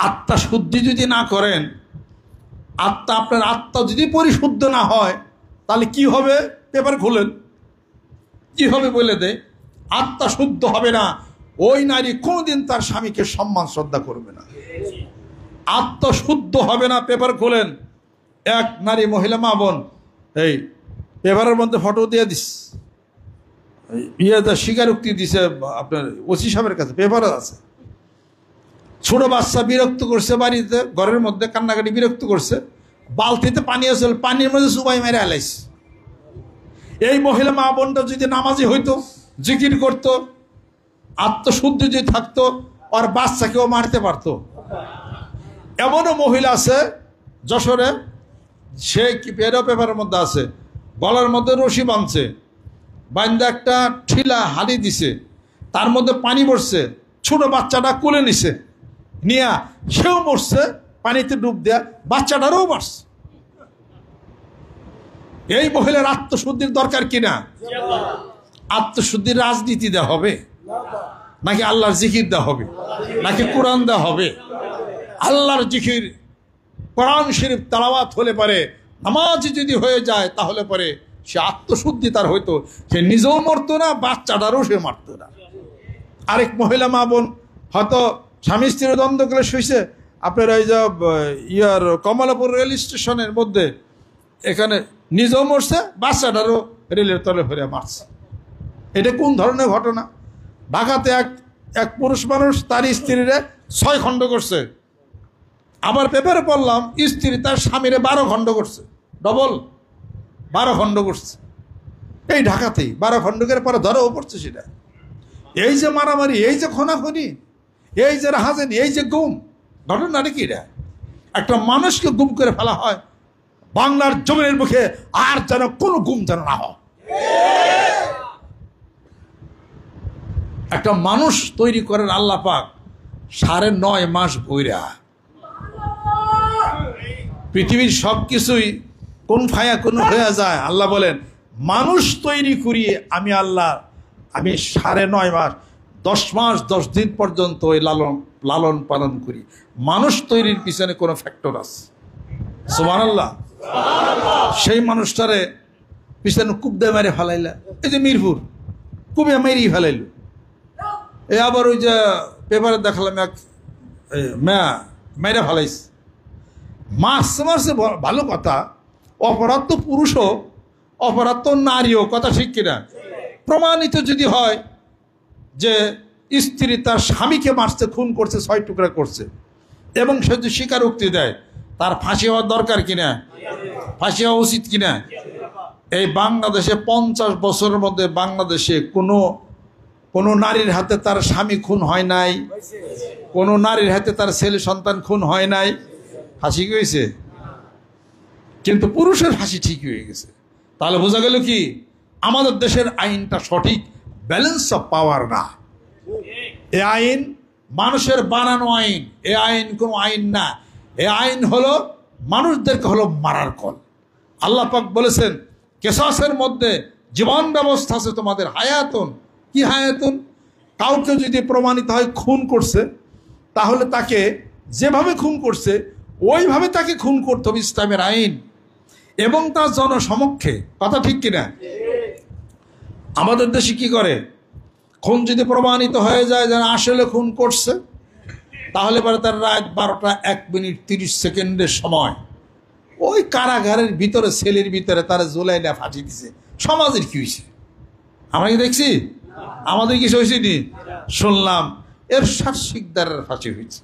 আত্মা শুদ্ধি যদি না করেন, আপনার আত্মা যদি পরিশুদ্ধ না হয়, তাহলে কি হবে? পেপার খুলেন, কি হবে বলে দেয়। আত্মা শুদ্ধ হবে না, ওই নারী কোনোদিন তার স্বামীকে সম্মান শ্রদ্ধা করবে না। আত্মা শুদ্ধ হবে না, পেপার খোলেন, এক নারী মহিলা মা বোন এই পেপারের মধ্যে ফটো দিয়ে দিস, স্বীকারোক্তি দিছে আপনার ওসি সাহেবের কাছে, পেপারে আছে। ছোট বাচ্চা বিরক্ত করছে, বাড়িতে ঘরের মধ্যে কান্নাকাটি বিরক্ত করছে, বালতিতে পানি আসল, পানির মধ্যে সুবাই মেরে আলাইছে। এই মহিলা মা বোনটা যদি নামাজি হইতো, জিকির করতো, আত্মশুদ্ধ যদি থাকতো, আর বাচ্চাকেও মারতে পারতো। এমনও মহিলা আছে যশোরে, সে কি পেপারের মধ্যে আছে, গলার মধ্যে রশি বাঁধছে, বান্দা একটা ঠিলা হাড়ি দিছে, তার মধ্যে পানি পড়ছে, ছোট বাচ্চাটা কোলে নিছে, নিয়া সেও মরছে পানিতে ডুব দেয়া, বাচ্চাটারও মারছে। এই মহিলার আত্মশুদ্ধির দরকার কিনা? আত্মশুদ্ধির রাজনীতি দেওয়া হবে নাকি আল্লাহর জিকির দেওয়া হবে, নাকি কোরআন দেওয়া হবে? আল্লাহর জিকির, কোরআন শরীফ তেলাওয়াত হলে পারে, নামাজ যদি হয়ে যায়, তাহলে পরে সে আত্মশুদ্ধি তার হইতো, সে নিজেও মরতো না, বাচ্চাটারও সে মারতো না। আরেক মহিলা মা বোন হয়তো স্বামী স্ত্রীর দ্বন্দ্ব করে শুয়েছে, আপনার ওই যে কমলাপুর রেল স্টেশনের মধ্যে, এখানে নিজেও মরছে, বাচ্চাটারও রেলের তলে ফিরে মারছে। এটা কোন ধরনের ঘটনা? ঢাকাতে এক পুরুষ মানুষ তার স্ত্রীরে 6 খণ্ড করছে। আবার পেপারে পড়লাম স্ত্রী তার স্বামীরে 12 খণ্ড করছে, ডবল 12 খণ্ড করছে। এই ঢাকাতেই 12 খণ্ড করে পরে ধরেও পড়ছে সেটা। এই যে মারামারি, এই যে খনাখনি, এই যে রাহাজানি, এই যে গুম, ঘটনাটা কি? এটা একটা মানুষকে গুম করে ফেলা হয় বাংলার জমিনের মুখে, আর যেন কোনো গুম যেন না হয়। একটা মানুষ তৈরি করেন আল্লাহ পাক 9.5 মাস বইরা। পৃথিবীর সব কিছুই কোন ফায়া কোন হয়ে যায়। আল্লাহ বলেন, মানুষ তৈরি করিয়ে আমি আল্লাহ, আমি 9.5 মাস 10 মাস 10 দিন পর্যন্ত ওই লালন পালন করি। মানুষ তৈরির পিছনে কোনো ফ্যাক্টর আছে। সুবহানাল্লাহ। সেই মানুষটারে পিছনে কুবদে মেরে ফেলাইলা, এই যে মিরপুর কুবে মেরেই ফেলাইল। এই আবার ওই যে পেপারে দেখালাম এক মেরে ফেলাইছে, মারছে ভালো কথা, অপরাধ তো পুরুষও, অপরাধ তো নারীও, কথা ঠিক কিনা? প্রমাণিত যদি হয় যে স্ত্রী তার স্বামীকে মারছে, খুন করছে, 6 টুকরা করছে, এবং সে যদি স্বীকারোক্তি দেয়, তার ফাঁসি হওয়ার দরকার কিনা? ফাঁসি হওয়া উচিত কিনা? এই বাংলাদেশে 50 বছরের মধ্যে বাংলাদেশে কোনো নারীর হাতে তার স্বামী খুন হয় নাই, কোনো নারীর হাতে তার ছেলে সন্তান খুন হয় নাই। ফাঁসি হয়েছে, কিন্তু পুরুষের ফাঁসি ঠিকই হয়ে গেছে। তাহলে বোঝা গেল কি, আমাদের দেশের আইনটা সঠিক ব্যালেন্স অফ পাওয়ার না। এ আইন মানুষের বানানো আইন, এ আইন কোনো আইন না। এ আইন হলো মানুষদেরকে হলো মারার কল। আল্লাহ পাক বলেছেন, কেসাসের মধ্যে জীবন ব্যবস্থা আছে তোমাদের, হায়াতুন। কি হায়াতুন? কাউকে যদি প্রমাণিত হয় খুন করছে, তাহলে তাকে যেভাবে খুন করছে ওইভাবে তাকে খুন করতে হবে, ইসলামের আইন, এবং তার জনসমক্ষে। কথা ঠিক কিনা? আমাদের দেশে কি করে, খুন যদি প্রমাণিত হয়ে যায় যেন আসলে খুন করছে, তাহলে পরে তার রাত 12টা 1 মিনিট 30 সেকেন্ডের সময় ওই কারাগারের ভিতরে, সেলের ভিতরে তারা জুলাইলা ফাঁসি দিছে। সমাজের কি হয়েছে? আমরা কি দেখছি? আমাদের কিছু হয়েছে নি? শুনলাম এরশাদ শিকদারের ফাঁসি হয়েছে,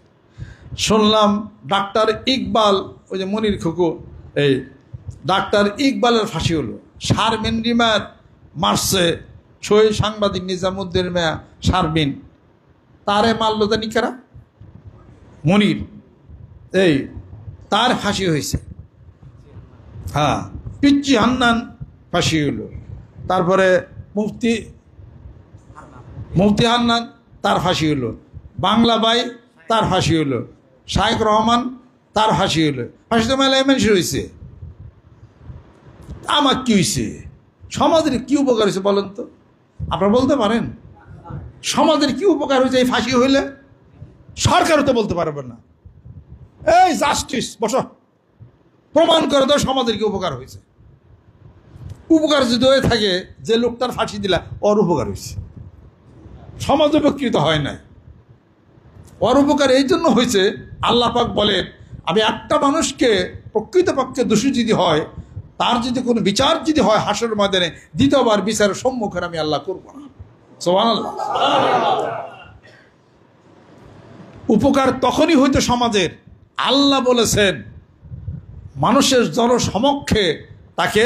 শুনলাম ডাক্তার ইকবাল, ওই যে মনির খুকু, এই ডাক্তার ইকবালের ফাঁসি হলো। শারমিন রিমার মারছে শহীদ সাংবাদিক নিজামুদ্দিন মেয়া শারমিন, তারে মারল জানি কারা? মনির, এই তার ফাঁসি হয়েছে। হ্যাঁ, পিচ্চি হান্নান ফাঁসি হলো। তারপরে মুফতি হান্নান, তার ফাঁসি হলো। বাংলা বাই, তার ফাঁসি হলো। শায়েক রহমান, তার ফাঁসি হলো। ফাঁসি তো মেলা এমএনসি হয়েছে। আমার কি হয়েছে? সমাজের কি উপকার হয়েছে বলেন তো? আপনারা বলতে পারেন সমাজের কি উপকার হয়েছে এই ফাঁসি হইলে? সরকারও তো বলতে পারবেন না। এই জাস্টিস বসো, প্রমাণ করে দাও সমাজের কি উপকার হয়েছে। উপকার যদি হয়ে থাকে, যে লোকটার ফাঁসি দিলা ওর উপকার হয়েছে, সমাজ উপকৃত হয় নাই। ওর উপকার এই জন্য হয়েছে, আল্লাহ পাক বলেন আমি একটা মানুষকে প্রকৃতপক্ষে দোষী যদি হয়, তার যদি কোনো বিচার যদি হয় হাসরের ময়দানে, দ্বিতীয়বার বিচারের সম্মুখীন আমি আল্লাহ করব না। সুবহানাল্লাহ। উপকার তখনই হইতো সমাজের, আল্লাহ বলেছেন মানুষের জনসমক্ষে তাকে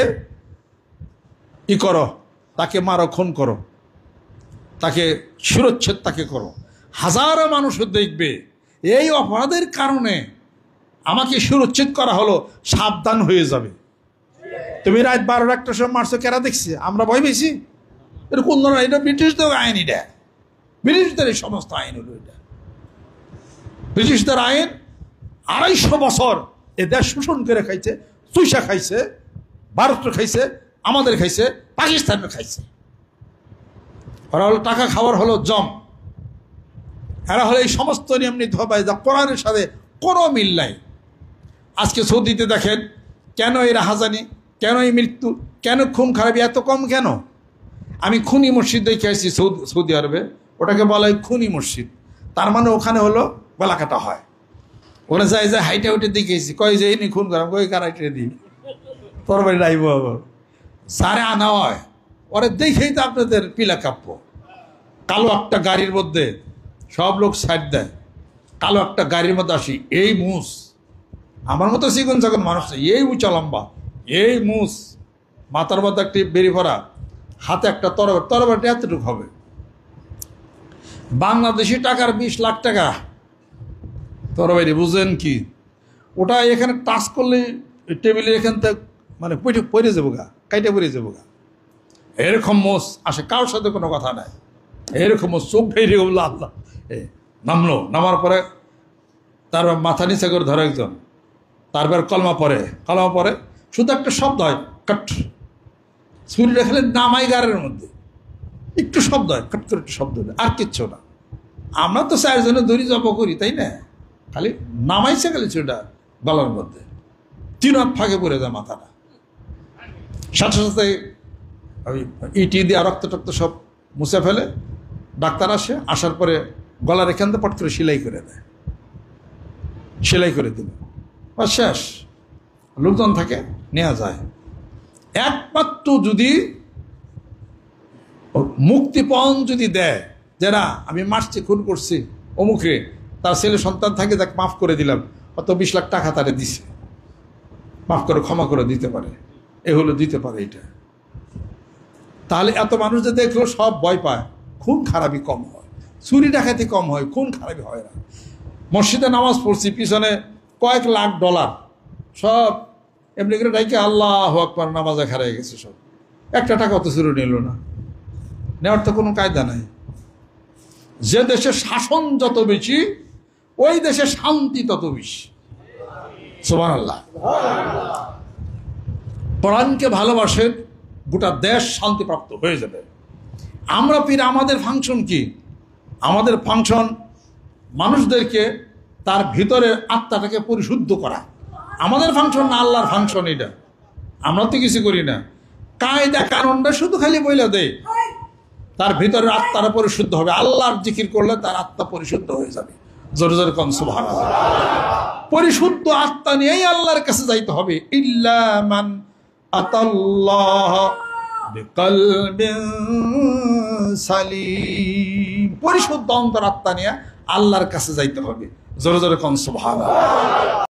ই করো, তাকে মারো, খুন করো, তাকে শিরচ্ছেদ তাকে করো। হাজারো মানুষ দেখবে এই অপরাধের কারণে আমাকে শিরচ্ছেদ করা হলো, সাবধান হয়ে যাবে। তুমি রাত 12-1টার সময় মারছো, কেরা দেখছি? আমরা ভয় পেয়েছি? এটা কোন ধরনের? এটা ব্রিটিশদের আইন, এটা ব্রিটিশদের এই সমস্ত আইন হলো। এটা ব্রিটিশদের আইন। 250 বছর এ দেশ শোষণ করে খাইছে, চুইসা খাইছে, ভারতের খাইছে, আমাদের খাইছে, পাকিস্তানের খাইছে। ওরা হলো টাকা খাওয়ার হলো জম। এরা হলো এই সমস্ত নিয়ম নীতি হবে যা কোরআনের সাথে কোনো মিল নাই। আজকে সৌদিতে দেখেন কেন এই রাহাজানি, কেন এই মৃত্যু, কেন খুন খারাপি এত কম কেন? আমি খুনি মসজিদ দেখে আসছি সৌদি আরবে, ওটাকে বলা হয় খুনি মসজিদ। তার মানে ওখানে হলো গলাকাটা হয়। ওরা যায় যে হাইটে উঠে দেখেছি, কয় যে ইনি খুন করাম, কই কারাইটে দিন তোর বাড়ি রাইব আবার সারে আনা হয়। ওরা দেখেই তো আপনাদের পিলা কাপ্য। কালো একটা গাড়ির মধ্যে সব লোক সাইড দেয়, কালো একটা গাড়ির মধ্যে আসি, এই মুস আমার মতো চিকন চাকন মানুষ, এই উঁচা লম্বা, এই মুস, মাথার মধ্যে একটি বেরি ভরা, হাতে একটা তরবারটা এতটুকু হবে। বাংলাদেশি টাকার 20 লাখ টাকা তরবারি, বুঝেন কি? ওটা এখানে টাচ করলে টেবিলে এখান থেকে মানে পড়ে যাবো গা, কাইটে পড়ে যাবো গা। এরকম মোষ আসে, কারোর সাথে কোনো কথা নাই। এরকম চোখ ভেঙে বললো আল্লাহ, নামলো। নামার পরে তার মাথা নিচে করে ধরে একজন, তারপর কলমা পরে শুধু একটা শব্দ হয়, কট। ছুরি রাখলে নামাই গাড়ের মধ্যে একটু শব্দ হয়, কট করে একটু শব্দ হয়, আর কিচ্ছু না। আমরা তো 4 জনে দড়ি জপ করি, তাই না? খালি নামাইছে গেলে ছুরিটা গলার মধ্যে, 3 হাত ফাঁকে পড়ে যায় মাথাটা। সাথে সাথে ওই ইটি দিয়ে রক্ত টক্ত সব মুছে ফেলে। ডাক্তার আসে, আসার পরে গলার এখান থেকে পট করে সেলাই করে দেয়, সেলাই করে দিল, আর শেষ। লোকজন থাকে, নেওয়া যায়। একমাত্র যদি মুক্তিপণ যদি দেয়, যে না আমি মারছি, খুন করছি অমুকে, তার ছেলে সন্তান থাকে, তাকে মাফ করে দিলাম, অত 20 লাখ টাকা তারে দিছে, মাফ করে ক্ষমা করে দিতে পারে, এ হলো দিতে পারে এটা। তাহলে এত মানুষ যে দেখলো সব ভয় পায়, খুন খারাপি কম হয়, চুরি ডাকাতি কম হয়, খুন খারাপি হয় না। মসজিদে নামাজ পড়ছি, পিছনে কয়েক লাখ ডলার সব এমনি করে ডাইকে আল্লাহু আকবার নামাজে খারাই গেছে সব। একটা টাকা অত চুরি নিল না, নেওয়ার তো কোনো কায়দা নাই। যে দেশে শাসন যত বেশি, ওই দেশে শান্তি তত বেশি। সুবহানাল্লাহ। কোরআনকে ভালোবাসেন, গোটা দেশ শান্তিপ্রাপ্ত হয়ে যাবে। আমরা আমাদের ফাংশন কি? আমাদের ফাংশন মানুষদেরকে তার ভিতরের আত্মাটাকে পরিশুদ্ধ করা। আমাদের ফাংশন না, আল্লাহর ফাংশন এটা। আমরা তো কিছু করি না, কায়দা কানুনটা শুধু খালি বইলা দেয়। তার ভিতরের আত্মাটা পরিশুদ্ধ হবে, আল্লাহর জিকির করলে তার আত্মা পরিশুদ্ধ হয়ে যাবে। জোরে জোরে কোন সুবহানাল্লাহ। পরিশুদ্ধ আত্মা নিয়েই আল্লাহর কাছে যাইতে হবে। ইল্লা মান আতাল্লাহ বিকলবিন সালিম। পরিশুদ্ধ অন্তর আত্মা নিয়ে আল্লাহর কাছে যাইতে হবে। জোরে জোরে কোন সুবহানাল্লাহ।